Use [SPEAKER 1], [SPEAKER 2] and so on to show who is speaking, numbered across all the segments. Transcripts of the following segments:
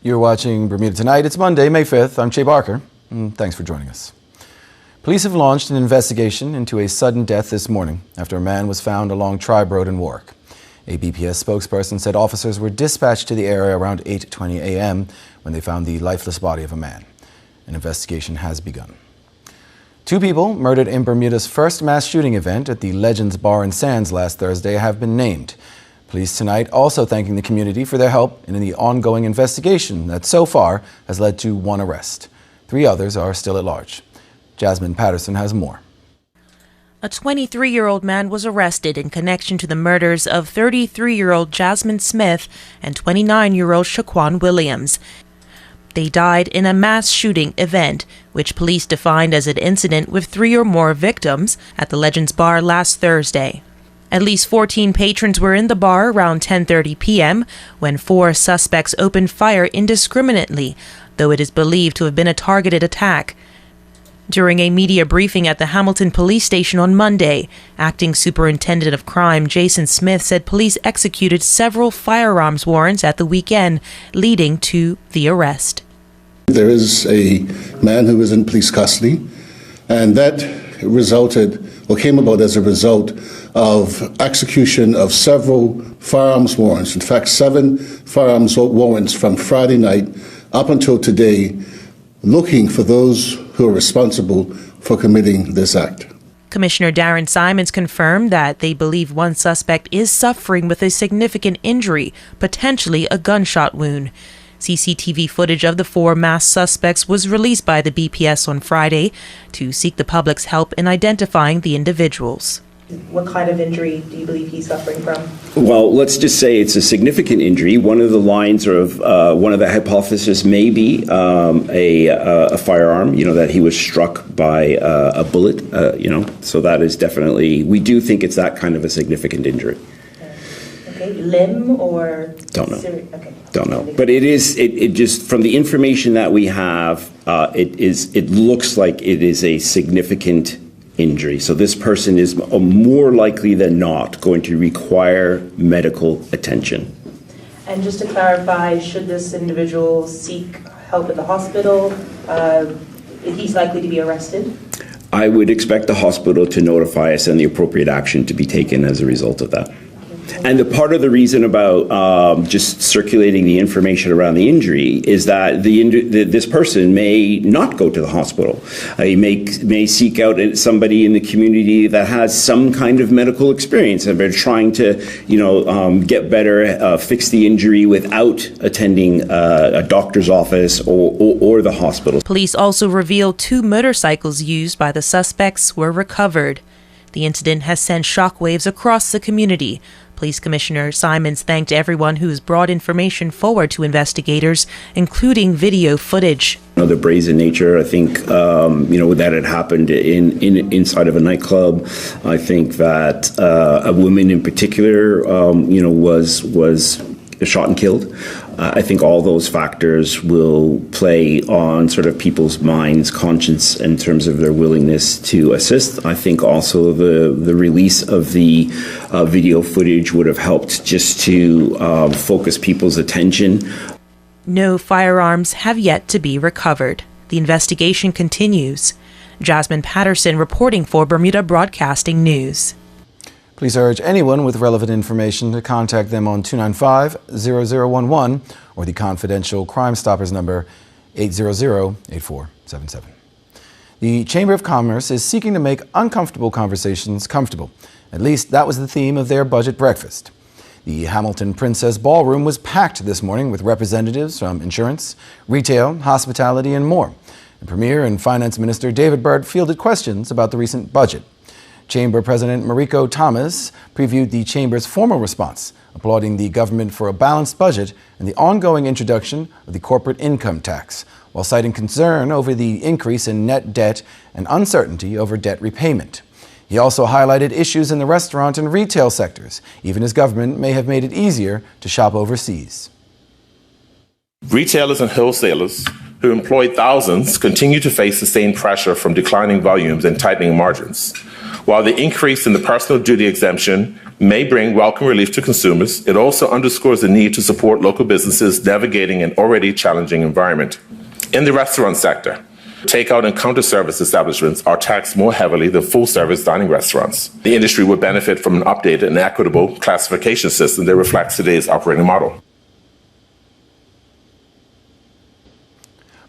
[SPEAKER 1] You're watching Bermuda Tonight. It's Monday, May 5th. I'm Che Barker, and thanks for joining us. Police have launched an investigation into a sudden death this morning after a man was found along Tribe Road in Warwick. A BPS spokesperson said officers were dispatched to the area around 8:20 a.m. when they found the lifeless body of a man. An investigation has begun. 2 people murdered in Bermuda's first mass shooting event at the Legends Bar and Sands last Thursday have been named. Police tonight also thanking the community for their help in the ongoing investigation that so far has led to 1 arrest. 3 others are still at large. Jasmine Patterson has more.
[SPEAKER 2] A 23-year-old man was arrested in connection to the murders of 33-year-old Jasmine Smith and 29-year-old Shaquan Williams. They died in a mass shooting event, which police defined as an incident with 3 or more victims at the Legends Bar last Thursday. At least 14 patrons were in the bar around 10:30 p.m. when 4 suspects opened fire indiscriminately, though it is believed to have been a targeted attack. During a media briefing at the Hamilton Police Station on Monday, Acting Superintendent of Crime Jason Smith said police executed several firearms warrants at the weekend, leading to the arrest.
[SPEAKER 3] There is a man who was in police custody, and that came about as a result of execution of several firearms warrants. In fact, 7 firearms warrants from Friday night up until today, looking for those who are responsible for committing this act.
[SPEAKER 2] Commissioner Darren Simons confirmed that they believe one suspect is suffering with a significant injury, potentially a gunshot wound. CCTV footage of the 4 masked suspects was released by the BPS on Friday to seek the public's help in identifying the individuals.
[SPEAKER 4] What kind of injury do you believe he's suffering from?
[SPEAKER 5] Well, let's just say it's a significant injury. One of the lines of one of the hypotheses may be a firearm, that he was struck by a bullet, so that is definitely, we do think it's that kind of a significant injury.
[SPEAKER 4] Okay, limb or?
[SPEAKER 5] Don't know.
[SPEAKER 4] Okay.
[SPEAKER 5] Don't know. But it just, from the information that we have, it looks like it is a significant injury. So this person is more likely than not going to require medical attention.
[SPEAKER 4] And just to clarify, should this individual seek help at the hospital, he's likely to be arrested?
[SPEAKER 5] I would expect the hospital to notify us and the appropriate action to be taken as a result of that. And the part of the reason about just circulating the information around the injury is that this person may not go to the hospital. He may seek out somebody in the community that has some kind of medical experience, and they're trying to, get better, fix the injury without attending a doctor's office or the hospital.
[SPEAKER 2] Police also revealed 2 motorcycles used by the suspects were recovered. The incident has sent shockwaves across the community. Police Commissioner Simons thanked everyone who has brought information forward to investigators, including video footage.
[SPEAKER 5] The brazen nature, I think, that had happened inside of a nightclub. I think that a woman in particular, was shot and killed. I think all those factors will play on sort of people's minds, conscience, in terms of their willingness to assist. I think also the release of the video footage would have helped just to focus people's attention.
[SPEAKER 2] No firearms have yet to be recovered. The investigation continues. Jasmine Patterson reporting for Bermuda Broadcasting News.
[SPEAKER 1] Please urge anyone with relevant information to contact them on 295-0011 or the confidential Crime Stoppers number 800-8477. The Chamber of Commerce is seeking to make uncomfortable conversations comfortable. At least that was the theme of their budget breakfast. The Hamilton Princess Ballroom was packed this morning with representatives from insurance, retail, hospitality, and more. And Premier and Finance Minister David Byrd fielded questions about the recent budget. Chamber President Mariko Thomas previewed the Chamber's formal response, applauding the government for a balanced budget and the ongoing introduction of the corporate income tax, while citing concern over the increase in net debt and uncertainty over debt repayment. He also highlighted issues in the restaurant and retail sectors, even as government may have made it easier to shop overseas.
[SPEAKER 6] Retailers and wholesalers who employ thousands, continue to face sustained pressure from declining volumes and tightening margins. While the increase in the personal duty exemption may bring welcome relief to consumers, it also underscores the need to support local businesses navigating an already challenging environment. In the restaurant sector, takeout and counter service establishments are taxed more heavily than full-service dining restaurants. The industry would benefit from an updated and equitable classification system that reflects today's operating model.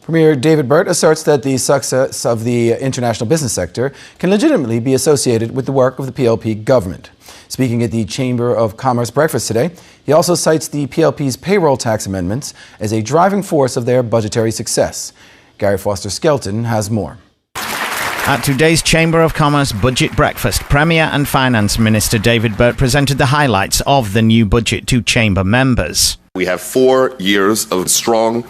[SPEAKER 1] Premier David Burt asserts that the success of the international business sector can legitimately be associated with the work of the PLP government. Speaking at the Chamber of Commerce breakfast today, he also cites the PLP's payroll tax amendments as a driving force of their budgetary success. Gary Foster Skelton has more.
[SPEAKER 7] At today's Chamber of Commerce budget breakfast, Premier and Finance Minister David Burt presented the highlights of the new budget to Chamber members.
[SPEAKER 8] We have 4 years of strong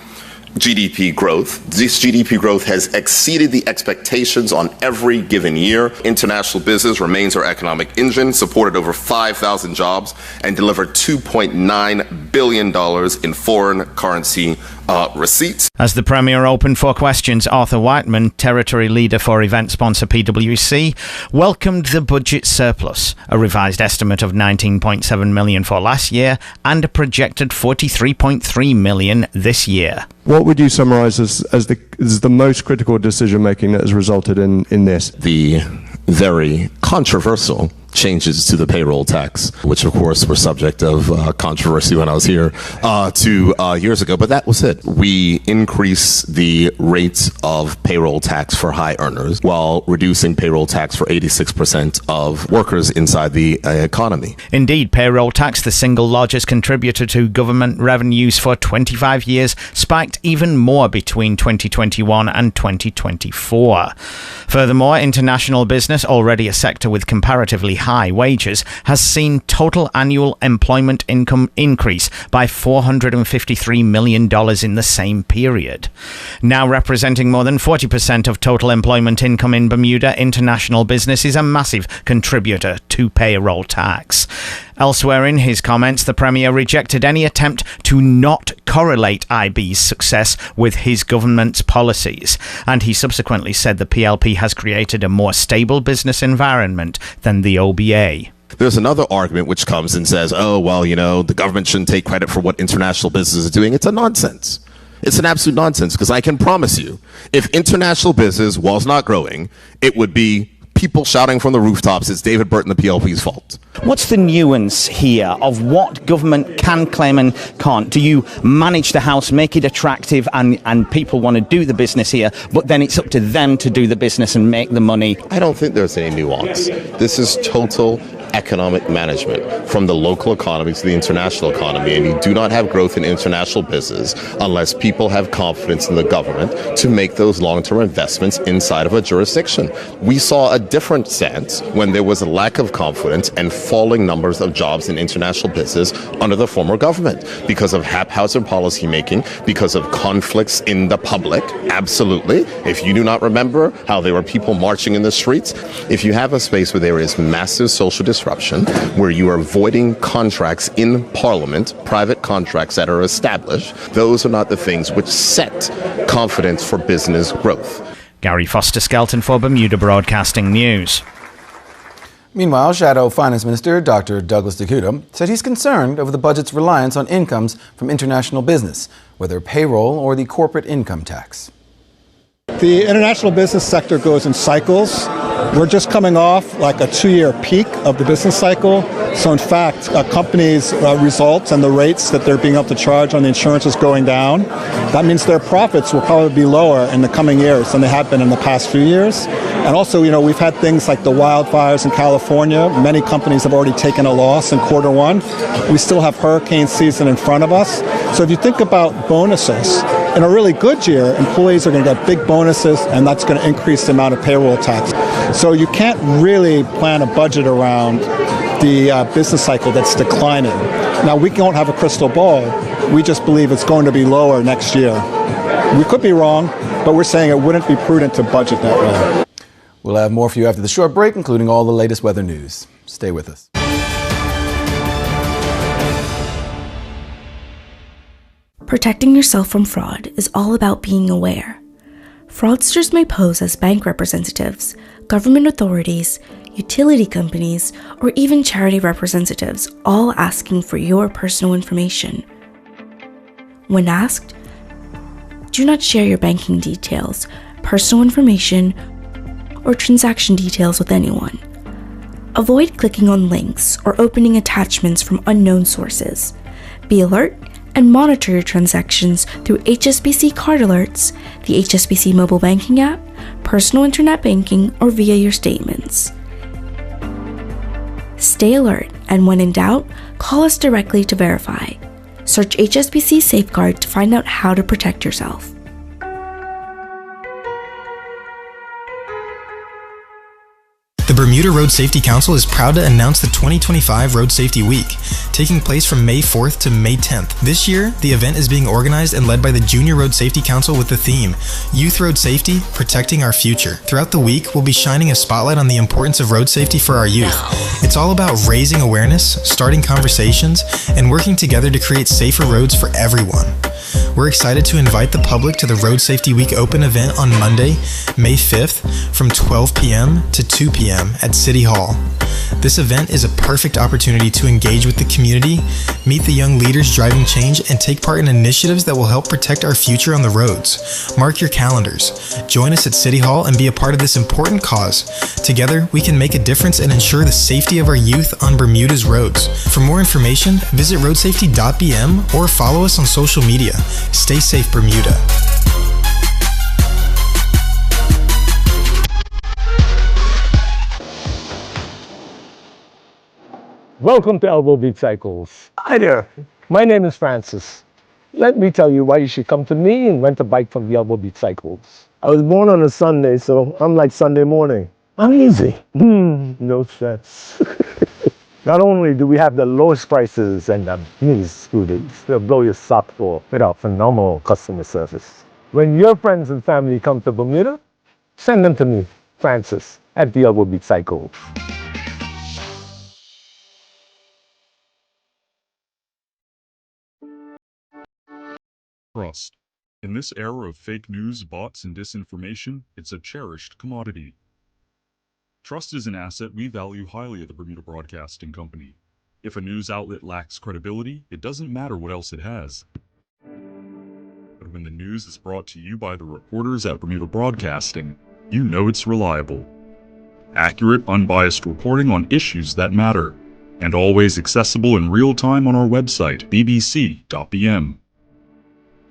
[SPEAKER 8] GDP growth. This GDP growth has exceeded the expectations on every given year. International business remains our economic engine, supported over 5,000 jobs, and delivered $2.9 billion in foreign currency receipts.
[SPEAKER 7] As the Premier opened for questions, Arthur Whiteman, Territory Leader for event sponsor PwC, welcomed the budget surplus, a revised estimate of $19.7 million for last year and a projected $43.3 million this year.
[SPEAKER 9] What would you summarise as the most critical decision making that has resulted in this?
[SPEAKER 8] The very controversial changes to the payroll tax, which of course were subject of controversy when I was here 2 years ago, but that was it. We increased the rates of payroll tax for high earners while reducing payroll tax for 86% of workers inside the economy.
[SPEAKER 7] Indeed, payroll tax, the single largest contributor to government revenues for 25 years, spiked even more between 2021 and 2024. Furthermore, international business, already a sector with comparatively high wages, has seen total annual employment income increase by $453 million in the same period. Now representing more than 40% of total employment income in Bermuda, international business is a massive contributor to payroll tax. Elsewhere in his comments, the Premier rejected any attempt to not correlate IB's success with his government's policies, and he subsequently said the PLP has created a more stable business environment than the OBA.
[SPEAKER 8] There's another argument which comes and says, oh, well, the government shouldn't take credit for what international business is doing. It's a nonsense. It's an absolute nonsense, because I can promise you, if international business was not growing, it would be people shouting from the rooftops, it's David Burt and the PLP's fault.
[SPEAKER 10] What's the nuance here of what government can claim and can't? Do you manage the house, make it attractive, and people want to do the business here, but then it's up to them to do the business and make the money?
[SPEAKER 8] I don't think there's any nuance. This is total economic management, from the local economy to the international economy, and you do not have growth in international business unless people have confidence in the government to make those long-term investments inside of a jurisdiction. We saw a different stance when there was a lack of confidence and falling numbers of jobs in international business under the former government because of haphazard policy making, because of conflicts in the public. Absolutely. If you do not remember how there were people marching in the streets, if you have a space where there is massive social disruption, where you are voiding contracts in Parliament, private contracts that are established, those are not the things which set confidence for business growth.
[SPEAKER 7] Gary Foster Skelton for Bermuda Broadcasting News.
[SPEAKER 1] Meanwhile, Shadow Finance Minister Dr. Douglas DeCuda said he's concerned over the budget's reliance on incomes from international business, whether payroll or the corporate income tax.
[SPEAKER 11] The international business sector goes in cycles. We're just coming off like a 2-year peak of the business cycle. So in fact, a company's results and the rates that they're being able to charge on the insurance is going down. That means their profits will probably be lower in the coming years than they have been in the past few years. And also, we've had things like the wildfires in California. Many companies have already taken a loss in Q1. We still have hurricane season in front of us. So if you think about bonuses, in a really good year, employees are going to get big bonuses, and that's going to increase the amount of payroll tax. So you can't really plan a budget around the business cycle that's declining. Now, we don't have a crystal ball. We just believe it's going to be lower next year. We could be wrong, but we're saying it wouldn't be prudent to budget that way.
[SPEAKER 1] We'll have more for you after the short break, including all the latest weather news. Stay with us.
[SPEAKER 12] Protecting yourself from fraud is all about being aware. Fraudsters may pose as bank representatives, government authorities, utility companies, or even charity representatives, all asking for your personal information. When asked, do not share your banking details, personal information, or transaction details with anyone. Avoid clicking on links or opening attachments from unknown sources. Be alert and monitor your transactions through HSBC card alerts, the HSBC mobile banking app, personal internet banking, or via your statements. Stay alert, and when in doubt, call us directly to verify. Search HSBC Safeguard to find out how to protect yourself.
[SPEAKER 13] The Bermuda Road Safety Council is proud to announce the 2025 Road Safety Week, taking place from May 4th to May 10th. This year, the event is being organized and led by the Junior Road Safety Council with the theme, Youth Road Safety, Protecting Our Future. Throughout the week, we'll be shining a spotlight on the importance of road safety for our youth. It's all about raising awareness, starting conversations, and working together to create safer roads for everyone. We're excited to invite the public to the Road Safety Week Open event on Monday, May 5th from 12 p.m. to 2 p.m. at City Hall. This event is a perfect opportunity to engage with the community, meet the young leaders driving change, and take part in initiatives that will help protect our future on the roads. Mark your calendars. Join us at City Hall and be a part of this important cause. Together, we can make a difference and ensure the safety of our youth on Bermuda's roads. For more information, visit roadsafety.bm or follow us on social media. Stay safe, Bermuda.
[SPEAKER 14] Welcome to Elbow Beat Cycles. Hi there, my name is Francis. Let me tell you why you should come to me and rent a bike from the Elbow Beat Cycles. I was born on a Sunday, so I'm like Sunday morning. I'm easy. No stress. Not only do we have the lowest prices and the biggest scooters, they'll blow your socks off with our phenomenal customer service. When your friends and family come to Bermuda, send them to me, Francis, at the Elbow Beat Cycles.
[SPEAKER 15] Trust. In this era of fake news, bots, and disinformation, it's a cherished commodity. Trust is an asset we value highly at the Bermuda Broadcasting Company. If a news outlet lacks credibility, it doesn't matter what else it has. But when the news is brought to you by the reporters at Bermuda Broadcasting, you know it's reliable. Accurate, unbiased reporting on issues that matter, and always accessible in real time on our website, bbc.bm.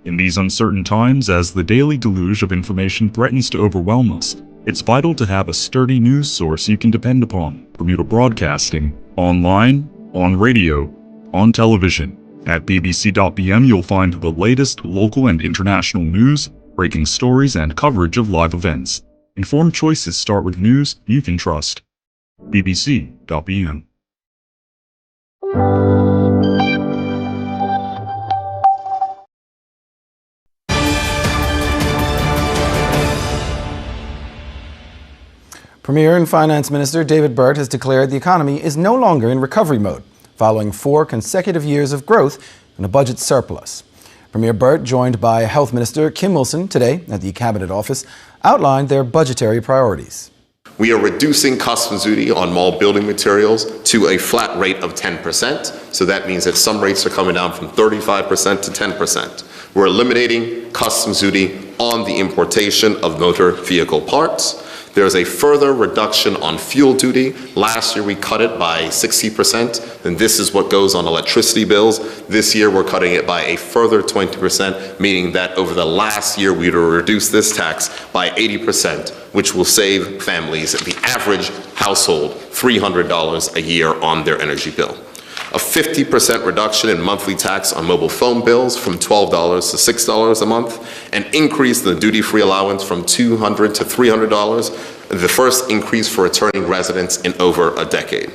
[SPEAKER 15] In these uncertain times, as the daily deluge of information threatens to overwhelm us, it's vital to have a sturdy news source you can depend upon. Bermuda Broadcasting, online, on radio, on television. At bbc.bm you'll find the latest local and international news, breaking stories, and coverage of live events. Informed choices start with news you can trust. bbc.bm.
[SPEAKER 1] Premier and Finance Minister David Burt has declared the economy is no longer in recovery mode, following 4 consecutive years of growth and a budget surplus. Premier Burt, joined by Health Minister Kim Wilson today at the Cabinet Office, outlined their budgetary priorities.
[SPEAKER 8] We are reducing customs duty on mall building materials to a flat rate of 10%. So that means that some rates are coming down from 35% to 10%. We're eliminating customs duty on the importation of motor vehicle parts. There's a further reduction on fuel duty. Last year we cut it by 60%, and this is what goes on electricity bills. This year we're cutting it by a further 20%, meaning that over the last year we'd reduce this tax by 80%, which will save families, the average household, $300 a year on their energy bill. A 50% reduction in monthly tax on mobile phone bills from $12 to $6 a month, an increase in the duty-free allowance from $200 to $300, the first increase for returning residents in over a decade.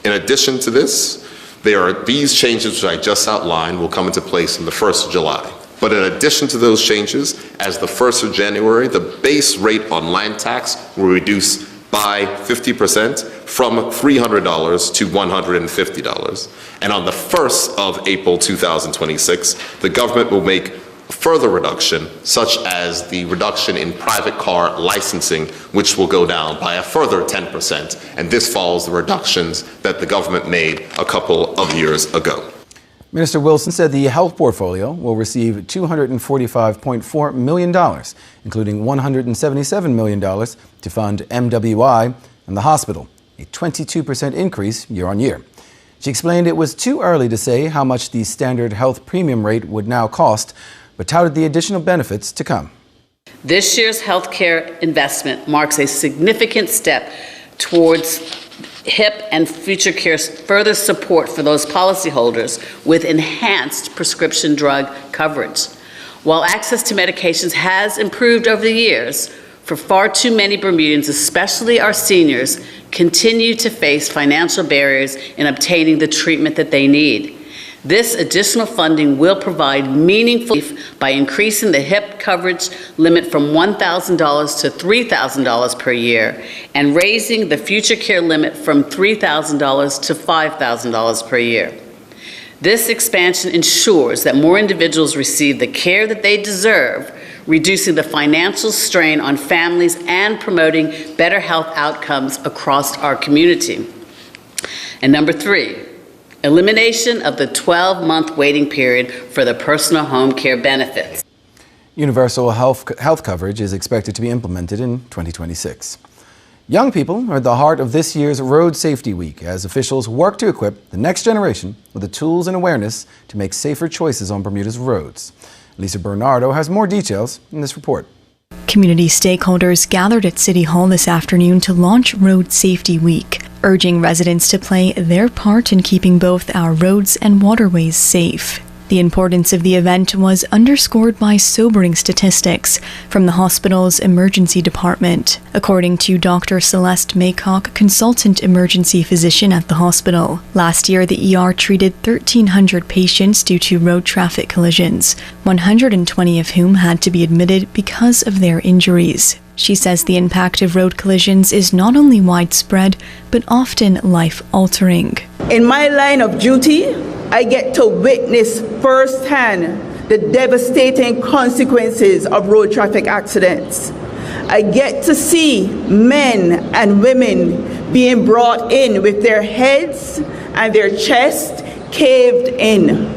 [SPEAKER 8] In addition to this, these changes which I just outlined will come into place on the 1st of July. But in addition to those changes, as the 1st of January, the base rate on land tax will reduce by 50% from $300 to $150. And on the 1st of April 2026, the government will make a further reduction, such as the reduction in private car licensing, which will go down by a further 10%. And this follows the reductions that the government made a couple of years ago.
[SPEAKER 1] Minister Wilson said the health portfolio will receive $245.4 million, including $177 million to fund MWI and the hospital, a 22% increase year on year. She explained it was too early to say how much the standard health premium rate would now cost, but touted the additional benefits to come.
[SPEAKER 16] This year's healthcare investment marks a significant step towards HIP and Future Care's further support for those policyholders with enhanced prescription drug coverage. While access to medications has improved over the years, for far too many Bermudians, especially our seniors, continue to face financial barriers in obtaining the treatment that they need. This additional funding will provide meaningful relief by increasing the HIP coverage limit from $1,000 to $3,000 per year and raising the Future Care limit from $3,000 to $5,000 per year. This expansion ensures that more individuals receive the care that they deserve, reducing the financial strain on families and promoting better health outcomes across our community. And number 3, elimination of the 12-month waiting period for the personal home care benefits.
[SPEAKER 1] Universal health coverage is expected to be implemented in 2026. Young people are at the heart of this year's Road Safety Week as officials work to equip the next generation with the tools and awareness to make safer choices on Bermuda's roads. Lisa Bernardo has more details in this report.
[SPEAKER 17] Community stakeholders gathered at City Hall this afternoon to launch Road Safety Week, urging residents to play their part in keeping both our roads and waterways safe. The importance of the event was underscored by sobering statistics from the hospital's emergency department. According to Dr. Celeste Maycock, consultant emergency physician at the hospital, last year the ER treated 1,300 patients due to road traffic collisions, 120 of whom had to be admitted because of their injuries. She says the impact of road collisions is not only widespread, but often life-altering.
[SPEAKER 18] In my line of duty, I get to witness firsthand the devastating consequences of road traffic accidents. I get to see men and women being brought in with their heads and their chests caved in.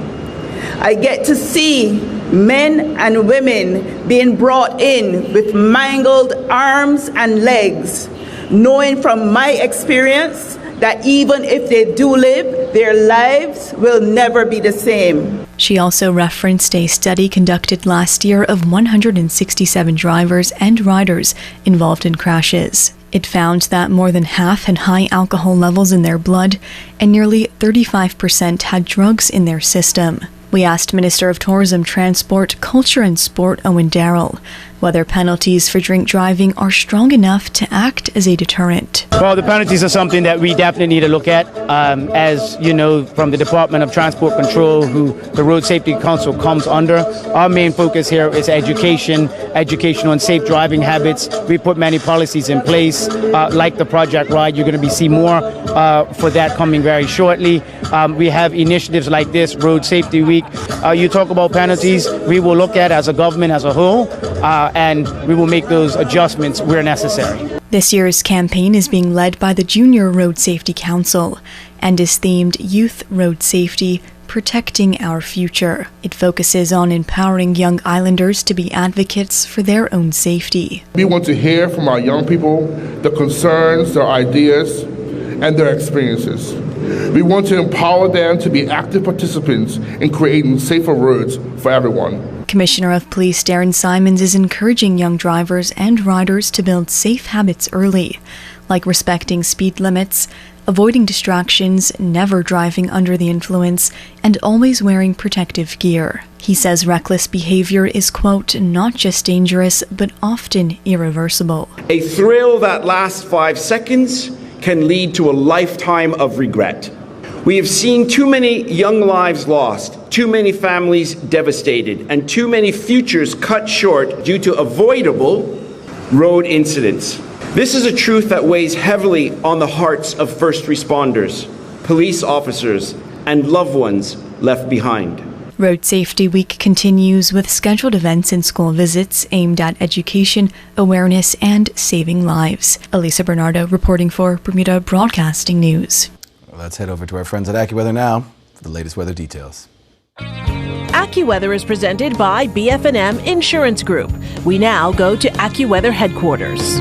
[SPEAKER 18] I get to see men and women being brought in with mangled arms and legs, knowing from my experience that even if they do live, their lives will never be the same.
[SPEAKER 17] She also referenced a study conducted last year of 167 drivers and riders involved in crashes. It found that more than half had high alcohol levels in their blood, and nearly 35% had drugs in their system. We asked Minister of Tourism, Transport, Culture and Sport Owen Darrell whether penalties for drink driving are strong enough to act as a deterrent.
[SPEAKER 19] Well, the penalties are something that we definitely need to look at. As you know, from the Department of Transport Control, who the Road Safety Council comes under, our main focus here is education on safe driving habits. We put many policies in place, like the Project Ride. You're going to see more for that coming very shortly. We have initiatives like this, Road Safety Week. You talk about penalties, we will look at as a government as a whole, and we will make those adjustments where necessary.
[SPEAKER 17] This year's campaign is being led by the Junior Road Safety Council and is themed Youth Road Safety, Protecting Our Future. It focuses on empowering young islanders to be advocates for their own safety.
[SPEAKER 20] We want to hear from our young people the concerns, their ideas, and their experiences. We want to empower them to be active participants in creating safer roads for everyone.
[SPEAKER 17] Commissioner of Police Darren Simons is encouraging young drivers and riders to build safe habits early, like respecting speed limits, avoiding distractions, never driving under the influence, and always wearing protective gear. He says reckless behavior is, quote, not just dangerous, but often irreversible.
[SPEAKER 21] A thrill that lasts 5 seconds can lead to a lifetime of regret. We have seen too many young lives lost, too many families devastated, and too many futures cut short due to avoidable road incidents. This is a truth that weighs heavily on the hearts of first responders, police officers, and loved ones left behind.
[SPEAKER 17] Road Safety Week continues with scheduled events and school visits aimed at education, awareness, and saving lives. Elisa Bernardo reporting for Bermuda Broadcasting News.
[SPEAKER 1] Well, let's head over to our friends at AccuWeather now for the latest weather details.
[SPEAKER 3] AccuWeather is presented by BF&M Insurance Group. We now go to AccuWeather headquarters.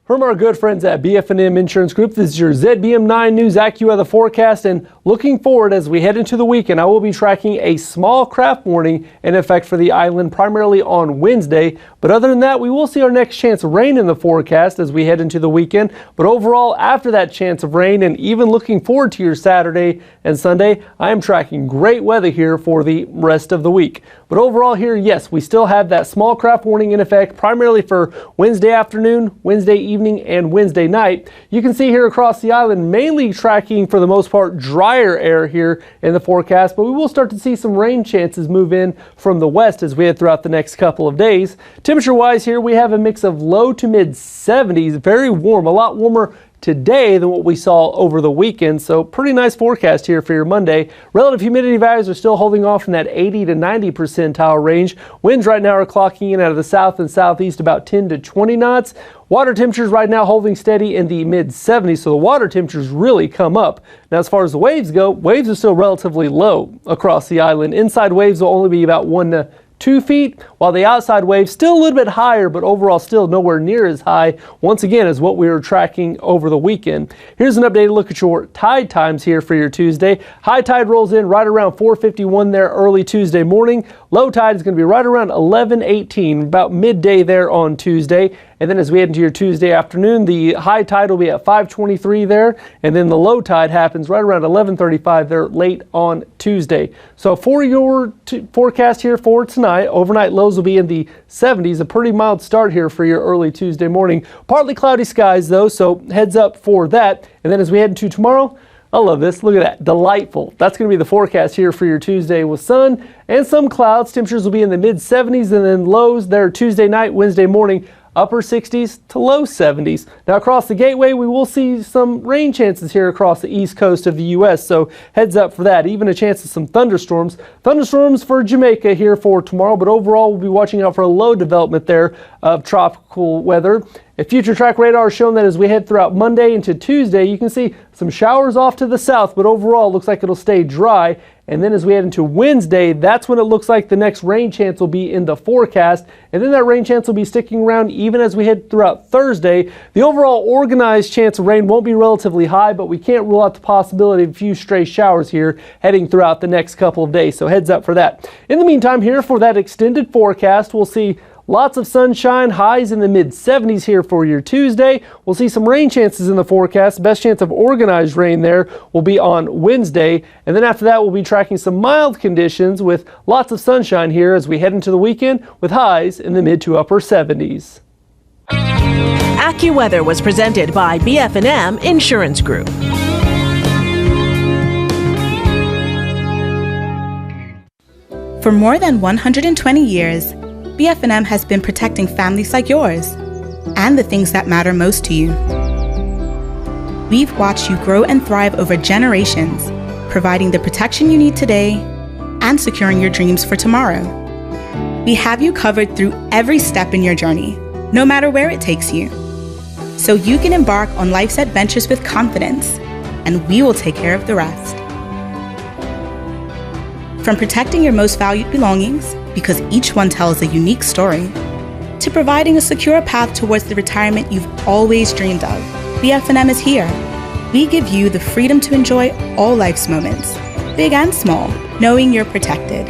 [SPEAKER 14] From our good friends at BF&M Insurance Group, this is your ZBM9 News AccuWeather forecast, and looking forward as we head into the weekend, I will be tracking a small craft warning in effect for the island primarily on Wednesday. But other than that, we will see our next chance of rain in the forecast as we head into the weekend. But overall, after that chance of rain and even looking forward to your Saturday and Sunday, I am tracking great weather here for the rest of the week. But overall here, yes, we still have that small craft warning in effect primarily for Wednesday afternoon, Wednesday evening, and Wednesday night. You can see here across the island mainly tracking for the most part drier air here in the forecast, but we will start to see some rain chances move in from the west as we head throughout the next couple of days. Temperature wise here, we have a mix of low to mid 70s, very warm, a lot warmer today than what we saw over the weekend. So pretty nice forecast here for your Monday. Relative humidity values are still holding off in that 80 to 90 percentile range. Winds right now are clocking in out of the south and southeast about 10 to 20 knots. Water temperatures right now holding steady in the mid 70s, so the water temperatures really come up. Now as far as the waves go, waves are still relatively low across the island. Inside waves will only be about 1 to 2 feet, while the outside waves still a little bit higher, but overall still nowhere near as high, once again, as what we were tracking over the weekend. Here's an updated look at your tide times here for your Tuesday. High tide rolls in right around 4:51 there early Tuesday morning. Low tide is going to be right around 11:18, about midday there on Tuesday. And then as we head into your Tuesday afternoon, the high tide will be at 5:23 there, and then the low tide happens right around 11:35 there late on Tuesday. So for your forecast here for tonight, overnight lows will be in the 70s, a pretty mild start here for your early Tuesday morning. Partly cloudy skies though, so heads up for that. And then as we head into tomorrow, I love this. Look at that. Delightful. That's going to be the forecast here for your Tuesday with sun and some clouds. Temperatures will be in the mid 70s, and then lows there Tuesday night, Wednesday morning, upper 60s to low 70s. Now across the gateway, we will see some rain chances here across the east coast of the U.S., so heads up for that. Even a chance of some thunderstorms. Thunderstorms for Jamaica here for tomorrow, but overall we'll be watching out for a low development there of tropical weather. A future track radar is showing that as we head throughout Monday into Tuesday, you can see some showers off to the south, but overall it looks like it'll stay dry. And then as we head into Wednesday, that's when it looks like the next rain chance will be in the forecast. And then that rain chance will be sticking around even as we head throughout Thursday. The overall organized chance of rain won't be relatively high, but we can't rule out the possibility of a few stray showers here heading throughout the next couple of days. So heads up for that. In the meantime, here for that extended forecast, we'll see lots of sunshine, highs in the mid 70s here for your Tuesday. We'll see some rain chances in the forecast. Best chance of organized rain there will be on Wednesday. And then after that, we'll be tracking some mild conditions with lots of sunshine here as we head into the weekend with highs in the mid to upper 70s.
[SPEAKER 3] AccuWeather was presented by BF&M Insurance Group.
[SPEAKER 22] For more than 120 years, BF&M has been protecting families like yours and the things that matter most to you. We've watched you grow and thrive over generations, providing the protection you need today and securing your dreams for tomorrow. We have you covered through every step in your journey, no matter where it takes you. So you can embark on life's adventures with confidence, and we will take care of the rest. From protecting your most valued belongings, because each one tells a unique story, to providing a secure path towards the retirement you've always dreamed of, BF&M is here. We give you the freedom to enjoy all life's moments, big and small, knowing you're protected.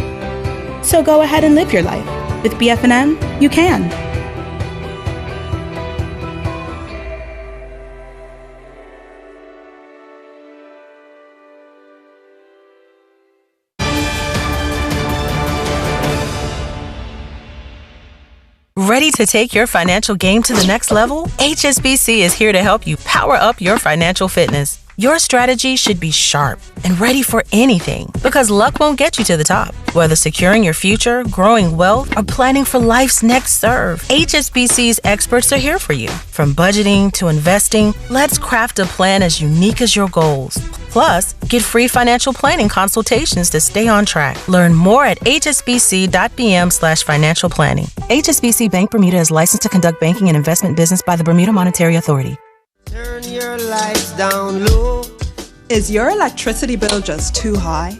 [SPEAKER 22] So go ahead and live your life. With BF&M, you can.
[SPEAKER 3] Ready to take your financial game to the next level? HSBC is here to help you power up your financial fitness.
[SPEAKER 4] Your strategy should be sharp and ready for anything, because luck won't get you to the top. Whether securing your future, growing wealth, or planning for life's next serve, HSBC's experts are here for you. From budgeting to investing, let's craft a plan as unique as your goals. Plus, get free financial planning consultations to stay on track. Learn more at hsbc.bm/financial planning. HSBC Bank Bermuda is licensed to conduct banking and investment business by the Bermuda Monetary Authority.
[SPEAKER 5] Turn your lights down low.
[SPEAKER 23] Is your electricity bill just too high?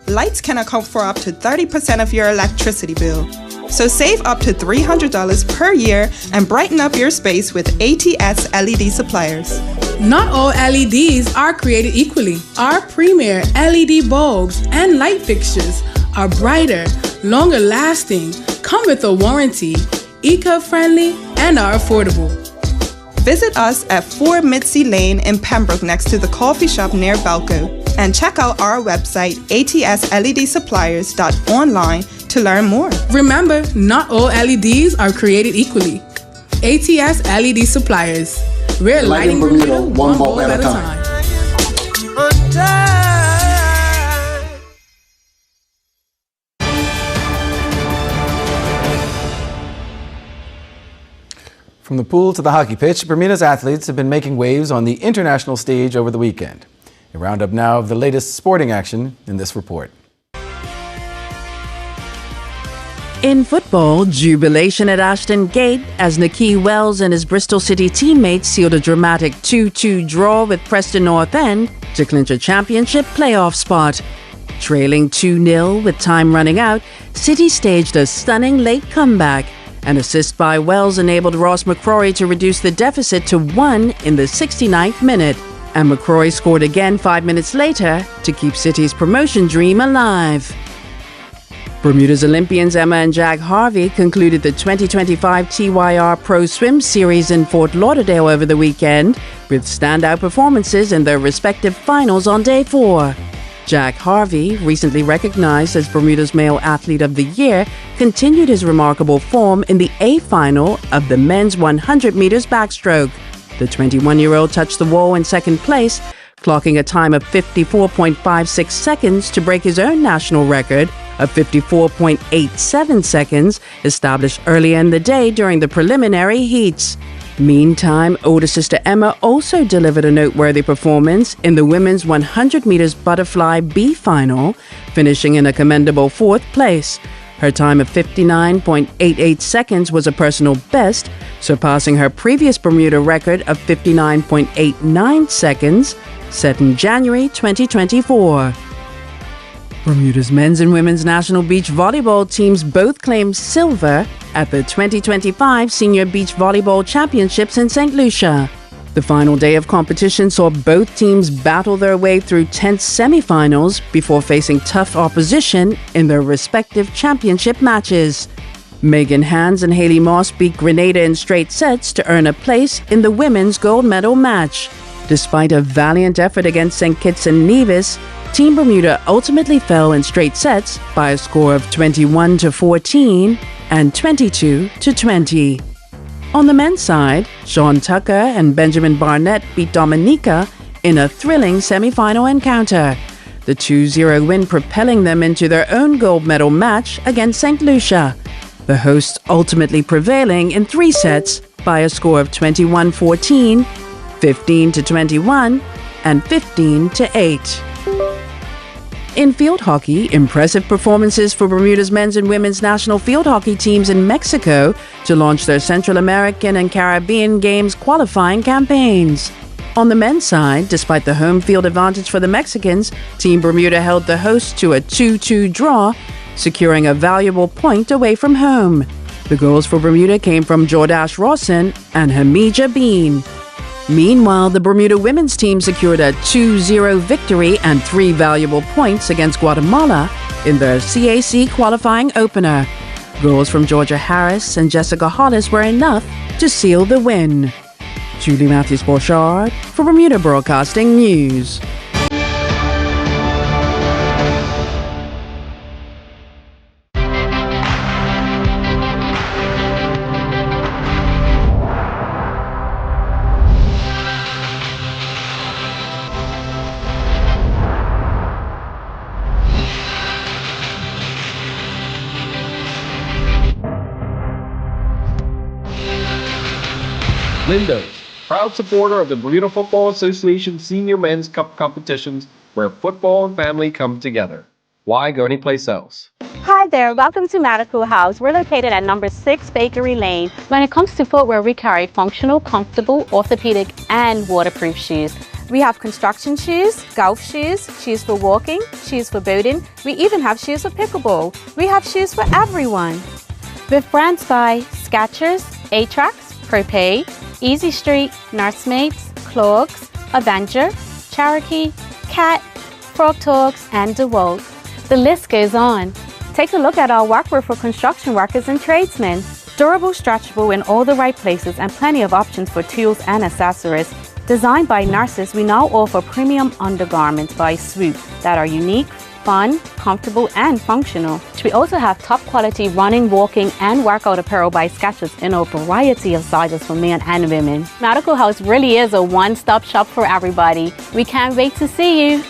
[SPEAKER 23] Lights can account for up to 30% of your electricity bill. So save up to $300 per year and brighten up your space with ATS LED suppliers.
[SPEAKER 24] Not all LEDs are created equally. Our premier LED bulbs and light fixtures are brighter, longer lasting, come with a warranty, eco-friendly, and are affordable.
[SPEAKER 23] Visit us at 4 Mitzi Lane in Pembroke next to the coffee shop near Belco, and check out our website atsledsuppliers.online to learn more.
[SPEAKER 24] Remember, not all LEDs are created equally. ATS LED Suppliers. We're lighting Bermuda one bulb at a time.
[SPEAKER 1] From the pool to the hockey pitch, Bermuda's athletes have been making waves on the international stage over the weekend. A roundup now of the latest sporting action in this report.
[SPEAKER 25] In football, jubilation at Ashton Gate as Nakeem Wells and his Bristol City teammates sealed a dramatic 2-2 draw with Preston North End to clinch a championship playoff spot. Trailing 2-0 with time running out, City staged a stunning late comeback. An assist by Wells enabled Ross McCrory to reduce the deficit to 1 in the 69th minute. And McCrory scored again 5 minutes later to keep City's promotion dream alive. Bermuda's Olympians Emma and Jack Harvey concluded the 2025 TYR Pro Swim Series in Fort Lauderdale over the weekend with standout performances in their respective finals on day 4. Jack Harvey, recently recognized as Bermuda's Male Athlete of the Year, continued his remarkable form in the A final of the men's 100 meters backstroke. The 21-year-old touched the wall in second place, clocking a time of 54.56 seconds to break his own national record of 54.87 seconds, established earlier in the day during the preliminary heats. Meantime, older sister Emma also delivered a noteworthy performance in the women's 100 meters butterfly B final, finishing in a commendable 4th place. Her time of 59.88 seconds was a personal best, surpassing her previous Bermuda record of 59.89 seconds, set in January 2024. Bermuda's men's and women's national beach volleyball teams both claimed silver at the 2025 Senior Beach Volleyball Championships in St. Lucia. The final day of competition saw both teams battle their way through tense semifinals before facing tough opposition in their respective championship matches. Megan Hands and Haley Moss beat Grenada in straight sets to earn a place in the women's gold medal match. Despite a valiant effort against St. Kitts and Nevis, Team Bermuda ultimately fell in straight sets by a score of 21-14 and 22-20. On the men's side, Sean Tucker and Benjamin Barnett beat Dominica in a thrilling semi-final encounter, the 2-0 win propelling them into their own gold medal match against St. Lucia, the hosts ultimately prevailing in 3 sets by a score of 21-14, 15-21, and 15-8. In field hockey, impressive performances for Bermuda's men's and women's national field hockey teams in Mexico to launch their Central American and Caribbean Games qualifying campaigns. On the men's side, despite the home field advantage for the Mexicans, Team Bermuda held the hosts to a 2-2 draw, securing a valuable point away from home. The goals for Bermuda came from Jordash Rawson and Hamija Bean. Meanwhile, the Bermuda women's team secured a 2-0 victory and 3 valuable points against Guatemala in their CAC qualifying opener. Goals from Georgia Harris and Jessica Hollis were enough to seal the win. Julie Matthews-Borchard for Bermuda Broadcasting News.
[SPEAKER 2] Lindo, proud supporter of the Bermuda Football Association Senior Men's Cup competitions where football and family come together. Why go anyplace else?
[SPEAKER 6] Hi there, welcome to Medical House. We're located at number 6 Bakery Lane. When it comes to footwear, we carry functional, comfortable, orthopedic, and waterproof shoes. We have construction shoes, golf shoes, shoes for walking, shoes for boating. We even have shoes for pickleball. We have shoes for everyone. With brands by Skechers, Atrax, Propay, Easy Street, Nursemates, Clogs, Avenger, Cherokee, Cat, Frog Talks, and DeWalt. The list goes on. Take a look at our workwear for construction workers and tradesmen. Durable, stretchable in all the right places and plenty of options for tools and accessories. Designed by nurses, we now offer premium undergarments by Swoop that are unique, fun, comfortable, and functional. We also have top quality running, walking, and workout apparel by Skechers in a variety of sizes for men and women. Medical House really is a one-stop shop for everybody. We can't wait to see you.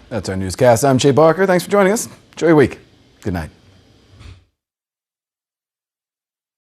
[SPEAKER 1] That's our newscast. I'm Jay Barker. Thanks for joining us. Enjoy your week. Good night.